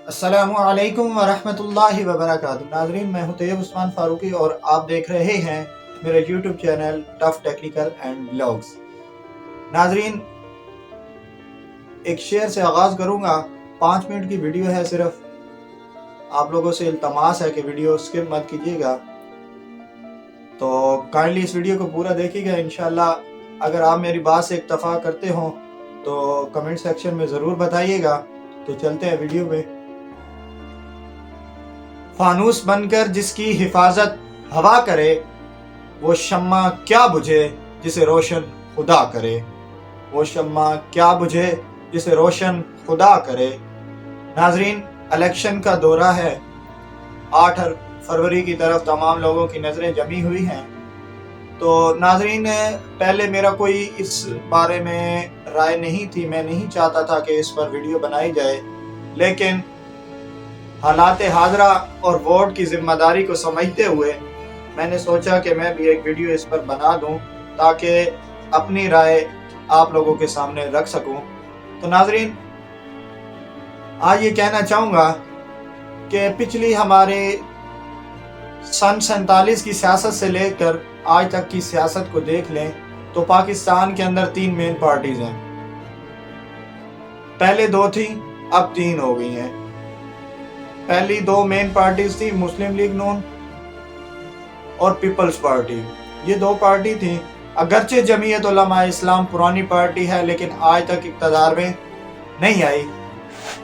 السلام علیکم ورحمۃ اللہ وبرکاتہ۔ ناظرین، میں ہوں طیب عثمان فاروقی اور آپ دیکھ رہے ہیں میرے YouTube channel tough technical and blogs. ناظرین، ایک شیئر سے آغاز کروں گا۔ 5 منٹ کی ویڈیو ہے صرف۔ آپ لوگوں سے التماس ہے کہ ویڈیو اسکپ مت کیجیے گا، تو کائنڈلی اس ویڈیو کو پورا دیکھیے گا۔ انشاءاللہ اگر آپ میری بات سے اتفاق کرتے ہوں تو کمنٹ سیکشن میں ضرور بتائیے گا۔ تو چلتے ہیں ویڈیو میں۔ فانوس بن کر جس کی حفاظت ہوا کرے، وہ شمع کیا بجھے جسے روشن خدا کرے۔ وہ شمع کیا بجھے جسے روشن خدا کرے۔ ناظرین، الیکشن کا دورہ ہے۔ 8 فروری کی طرف تمام لوگوں کی نظریں جمی ہوئی ہیں۔ تو ناظرین، پہلے میرا کوئی اس بارے میں رائے نہیں تھی، میں نہیں چاہتا تھا کہ اس پر ویڈیو بنائی جائے، لیکن حالات حاضرہ اور ووٹ کی ذمہ داری کو سمجھتے ہوئے میں نے سوچا کہ میں بھی ایک ویڈیو اس پر بنا دوں تاکہ اپنی رائے آپ لوگوں کے سامنے رکھ سکوں۔ تو ناظرین، آج یہ کہنا چاہوں گا کہ پچھلی ہمارے سن 47 کی سیاست سے لے کر آج تک کی سیاست کو دیکھ لیں تو پاکستان کے اندر 3 مین پارٹیز ہیں۔ پہلے 2 تھیں، اب 3 ہو گئی ہیں۔ پہلی 2 مین پارٹیز تھی مسلم لیگ نون اور پیپلز پارٹی۔ یہ 2 پارٹی تھیں۔ اگرچہ جمعیت علماء اسلام پرانی پارٹی ہے لیکن آج تک اقتدار میں نہیں آئی۔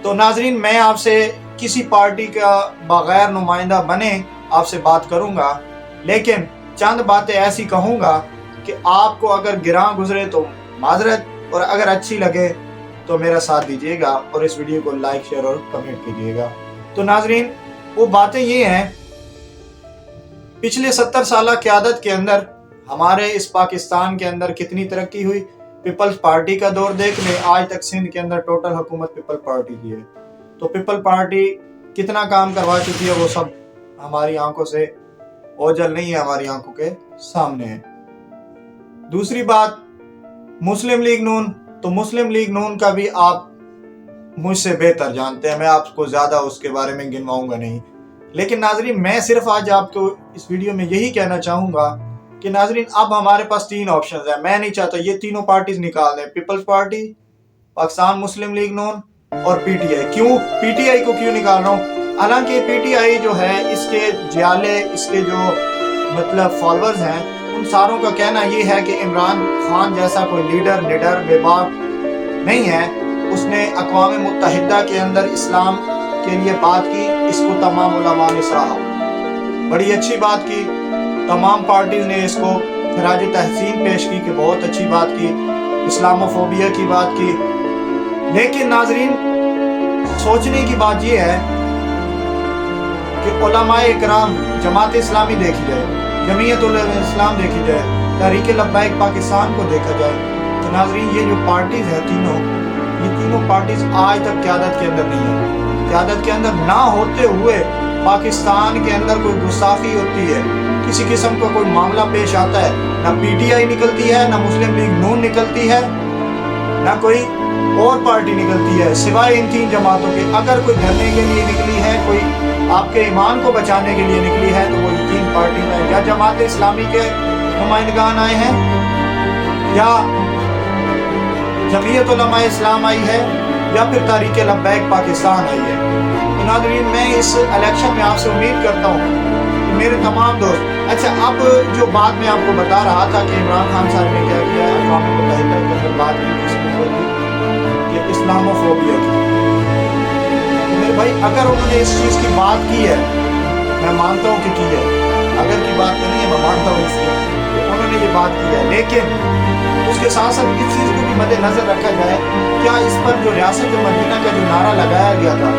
تو ناظرین، میں آپ سے کسی پارٹی کا بغیر نمائندہ بنے آپ سے بات کروں گا، لیکن چند باتیں ایسی کہوں گا کہ آپ کو اگر گراں گزرے تو معذرت، اور اگر اچھی لگے تو میرا ساتھ دیجیے گا اور اس ویڈیو کو لائک، شیئر اور کمنٹ کیجیے گا۔ تو ناظرین، وہ باتیں یہ ہیں، پچھلے 70 سالہ قیادت کے اندر ہمارے اس پاکستان کے اندر کتنی ترقی ہوئی۔ پیپلز پارٹی کا دور دیکھ لیں، آج تک سندھ کے اندر ٹوٹل حکومت پیپل پارٹی کی ہے۔ تو پیپل پارٹی کتنا کام کروا چکی ہے وہ سب ہماری آنکھوں سے اوجھل نہیں ہے، ہماری آنکھوں کے سامنے ہے۔ دوسری بات، مسلم لیگ نون، تو مسلم لیگ نون کا بھی آپ مجھ سے بہتر جانتے ہیں، میں آپ کو زیادہ اس کے بارے میں گنواؤں گا نہیں۔ لیکن ناظرین، میں صرف آج آپ کو اس ویڈیو میں یہی کہنا چاہوں گا کہ ناظرین، اب ہمارے پاس 3 آپشنز ہیں۔ میں نہیں چاہتا یہ تینوں پارٹیز نکال دیں، پیپلز پارٹی، پاکستان مسلم لیگ نون اور پی ٹی آئی۔ کیوں پی ٹی آئی کو کیوں نکال رہا ہوں؟ حالانکہ پی ٹی آئی جو ہے، اس کے جیالے، اس کے جو فالورز ہیں، ان ساروں کا کہنا یہ ہے کہ عمران خان جیسا کوئی لیڈر نڈر بے باک نہیں ہے۔ اس نے اقوام متحدہ کے اندر اسلام کے لیے بات کی، اس کو تمام علماء نے سراہا، بڑی اچھی بات کی۔ تمام پارٹیز نے اس کو خراج تحسین پیش کی کہ بہت اچھی بات کی، اسلاموفوبیا کی بات کی۔ لیکن ناظرین، سوچنے کی بات یہ ہے کہ علماء اکرام، جماعت اسلامی دیکھی جائے، جمعیت علماء اسلام دیکھی جائے، تحریک لبیک پاکستان کو دیکھا جائے، تو ناظرین یہ جو پارٹیز ہیں یہ تینوں پارٹیز آج تک قیادت کے اندر نہیں ہیں۔ قیادت کے اندر نہ ہوتے ہوئے پاکستان کے اندر کوئی گستاخی ہوتی ہے، کسی قسم کا کوئی معاملہ پیش آتا ہے، نہ پی ٹی آئی نکلتی ہے، نہ مسلم لیگ نون نکلتی ہے، نہ کوئی اور پارٹی نکلتی ہے سوائے ان 3 جماعتوں کے۔ اگر کوئی دھرنے کے لیے نکلی ہے، کوئی آپ کے ایمان کو بچانے کے لیے نکلی ہے، تو وہ 3 پارٹی میں یا جماعت اسلامی کے نمائندگان آئے ہیں، یا جمعیت علماء اسلام آئی ہے، یا پھر تحریک لبیک پاکستان آئی ہے۔ تو ناظرین، میں اس الیکشن میں آپ سے امید کرتا ہوں کہ میرے تمام دوست، اچھا اب جو بات میں آپ کو بتا رہا تھا کہ عمران خان صاحب نے کیا کیا ہے، اقوام متحدہ کے اندر بات کی اس کی کہ اسلاموفوبیا کی۔ تو میرے بھائی، اگر انہوں نے اس چیز کی بات کی ہے، میں مانتا ہوں کہ کی ہے، اگر کی بات نہیں ہے میں مانتا ہوں اس کی کہ انہوں نے یہ بات کی ہے، لیکن اس کے ساتھ ساتھ اس چیز کو بھی مد نظر رکھا جائے، کیا اس پر جو ریاست مدینہ کا جو نعرہ لگایا گیا تھا،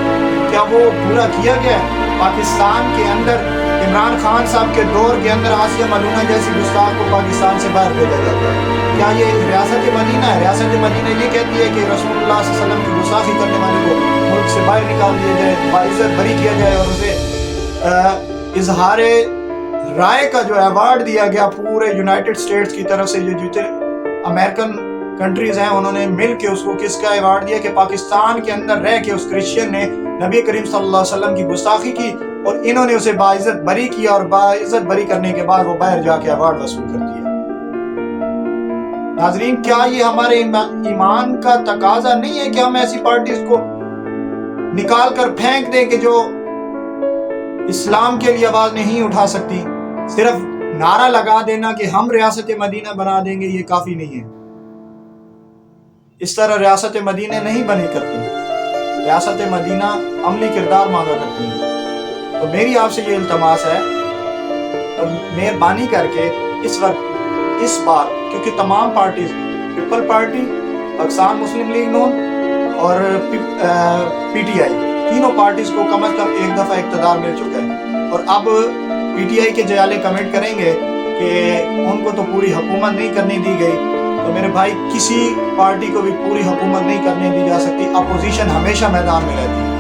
کیا وہ پورا کیا گیا؟ پاکستان کے اندر عمران خان صاحب کے دور کے اندر آسیہ ملونہ جیسی گستاخ کو پاکستان سے باہر بھیجا جاتا ہے۔ کیا یہ ریاست مدینہ ہے؟ ریاست مدینہ یہ کہتی ہے کہ رسول اللہ صلی اللہ علیہ وسلم کی گستاخی کرنے والے کو ملک سے باہر نکال دیا جائے، باعزت بری کیا جائے، اور اسے اظہار رائے کا جو ایوارڈ دیا گیا پورے یونائٹڈ اسٹیٹس کی طرف سے، جو جتنے امریکن کنٹریز ہیں انہوں نے مل کے اس کو کس کا ایوارڈ دیا کہ پاکستان کے اندر رہ کے اس کرسچین نے نبی کریم صلی اللہ علیہ وسلم کی گستاخی کی اور انہوں نے اسے باعزت بری کیا اور باعزت بری کرنے کے بعد وہ باہر جا کے ایوارڈ وصول کر دیا۔ ناظرین کیا یہ ہمارے ایمان کا تقاضا نہیں ہے کہ ہم ایسی پارٹیز کو نکال کر پھینک دیں کہ جو اسلام کے لیے آواز نہیں اٹھا سکتی؟ صرف نعرہ لگا دینا کہ ہم ریاست مدینہ بنا دیں گے یہ کافی نہیں ہے۔ اس طرح ریاست مدینہ نہیں بنی کرتی، ریاست مدینہ عملی کردار مانگا کرتی ہیں۔ تو میری آپ سے یہ التماس ہے، تو مہربانی کر کے اس وقت اس بار، کیونکہ تمام پارٹیز، پیپل پارٹی، پاکستان مسلم لیگ نون اور پی ٹی آئی، تینوں پارٹیز کو کم از کم ایک دفعہ اقتدار مل چکا ہے، اور اب پی ٹی آئی کے جیالے کمنٹ کریں گے کہ ان کو تو پوری حکومت نہیں کرنے دی گئی، تو میرے بھائی کسی پارٹی کو بھی پوری حکومت نہیں کرنے دی جا سکتی۔ اپوزیشن ہمیشہ میدان میں رہتی ہے،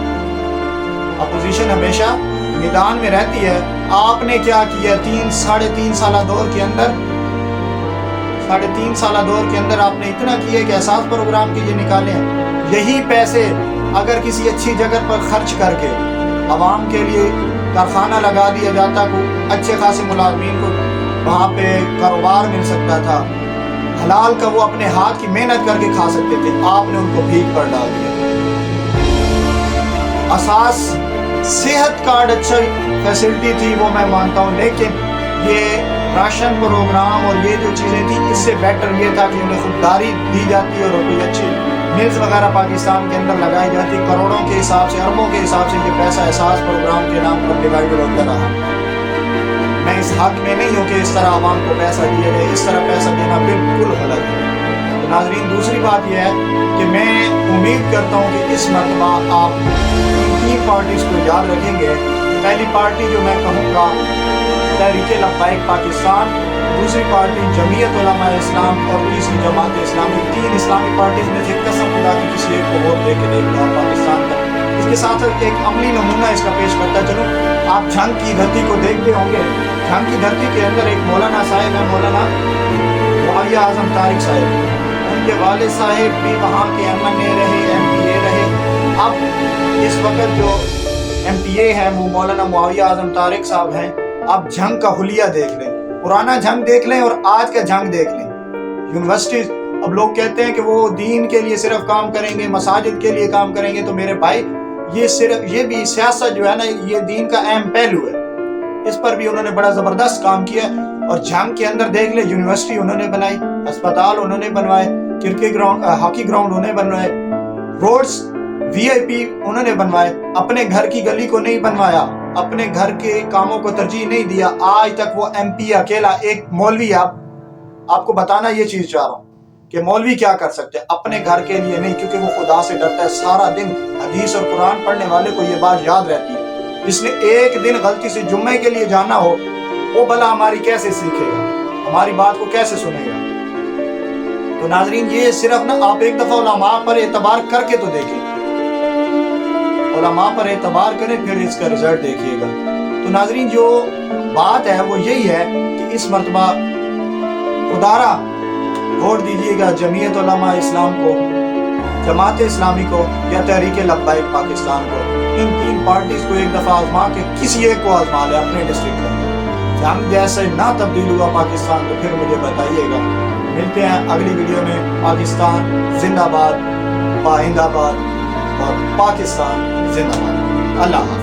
اپوزیشن ہمیشہ میدان میں رہتی ہے۔ آپ نے کیا کیا ساڑھے تین سالہ دور کے اندر، آپ نے اتنا کیا کہ احساس پروگرام کے لیے نکالے ہیں۔ یہی پیسے اگر کسی اچھی جگہ پر خرچ کر کے عوام کے لیے کارخانہ لگا دیا جاتا، کو اچھے خاصے ملازمین کو وہاں پہ کاروبار مل سکتا تھا، حلال کا وہ اپنے ہاتھ کی محنت کر کے کھا سکتے تھے، آپ نے ان کو بھیک پر ڈال دیا۔ اساس صحت کارڈ اچھا فیسلٹی تھی وہ میں مانتا ہوں، لیکن یہ راشن پروگرام اور یہ جو چیزیں تھیں اس سے بیٹر یہ تھا کہ انہیں خودداری دی جاتی اور کوئی اچھی ملز وغیرہ پاکستان کے اندر لگائی جاتی، کروڑوں کے حساب سے، اربوں کے حساب سے یہ پیسہ احساس پروگرام کے نام پر ڈیوائیڈ ہوتا رہا۔ میں اس حق میں نہیں ہوں کہ اس طرح عوام کو پیسہ دیا جائے، اس طرح پیسہ دینا بالکل غلط ہے۔ تو ناظرین دوسری بات یہ ہے کہ میں امید کرتا ہوں کہ اس مرتبہ آپ تین پارٹیز کو یاد رکھیں گے۔ پہلی پارٹی جو میں کہوں گا تحریک لبیک پاکستان، دوسری پارٹی جمعیت علماء اسلام اور تیسری جماعت اسلامی۔ تین اسلامی پارٹیز میں سے قسم خدا کی کسی ایک کو ووٹ دے کے دیکھ لو پاکستان کا۔ اس کے ساتھ ساتھ ایک عملی نمونہ اس کا پیش کرتا چلوں، آپ جھنگ کی دھرتی کو دیکھتے ہوں گے۔ جھنگ کی دھرتی کے اندر ایک مولانا صاحب ہیں، مولانا معاویہ اعظم طارق صاحب، ان کے والد صاحب بھی وہاں کے MNA رہے، MPA رہے۔ اب اس وقت جو MPA ہے وہ مولانا معاویہ اعظم طارق صاحب ہیں۔ آپ جھنگ کا حلیہ دیکھ لیں، پرانا جھنگ دیکھ لیں اور آج کا جھنگ دیکھ لیں۔ یونیورسٹیز، اب لوگ کہتے ہیں کہ وہ دین کے لیے صرف کام کریں گے، مساجد کے لیے کام کریں گے، تو میرے بھائی یہ بھی سیاست جو ہے نا، یہ دین کا اہم پہلو ہے، اس پر بھی انہوں نے بڑا زبردست کام کیا۔ اور جھنگ کے اندر دیکھ لیں، یونیورسٹی انہوں نے بنائی، اسپتال انہوں نے بنوائے، کرکٹ گراؤنڈ، ہاکی گراؤنڈ انہوں نے بنوائے، روڈز VIP انہوں نے بنوائے، اپنے گھر کی گلی کو نہیں بنوایا، اپنے گھر کے کاموں کو ترجیح نہیں دیا۔ آج تک وہ MP اکیلا ایک مولوی، آپ کو بتانا یہ چیز چاہ رہا ہوں کہ مولوی کیا کر سکتے ہیں اپنے گھر کے لیے نہیں، کیونکہ وہ خدا سے ڈرتا ہے۔ سارا دن حدیث اور قرآن پڑھنے والے کو یہ بات یاد رہتی ہے، جس نے ایک دن غلطی سے جمعے کے لیے جانا ہو وہ بھلا ہماری کیسے سیکھے گا، ہماری بات کو کیسے سنے گا؟ تو ناظرین یہ صرف نا آپ ایک دفعہ علماء پر اعتبار کر کے تو دیکھیں، علماء پر اعتبار کریں پھر اس کا رزلٹ دیکھیے گا۔ تو ناظرین جو بات ہے وہ یہی ہے کہ اس مرتبہ خدارا ووٹ دیجیے گا جمعیت علماء اسلام کو، جماعت اسلامی کو یا تحریک لبیک پاکستان کو۔ ان تین پارٹیز کو ایک دفعہ آزما کے کسی ایک کو آزما لے اپنے ڈسٹرکٹ میں۔ جنگ جیسے نہ تبدیل ہوا پاکستان تو پھر مجھے بتائیے گا۔ ملتے ہیں اگلی ویڈیو میں۔ پاکستان زندہ باد، پائندہ باد اور پاکستان زندہ باد۔ اللہ حافظ۔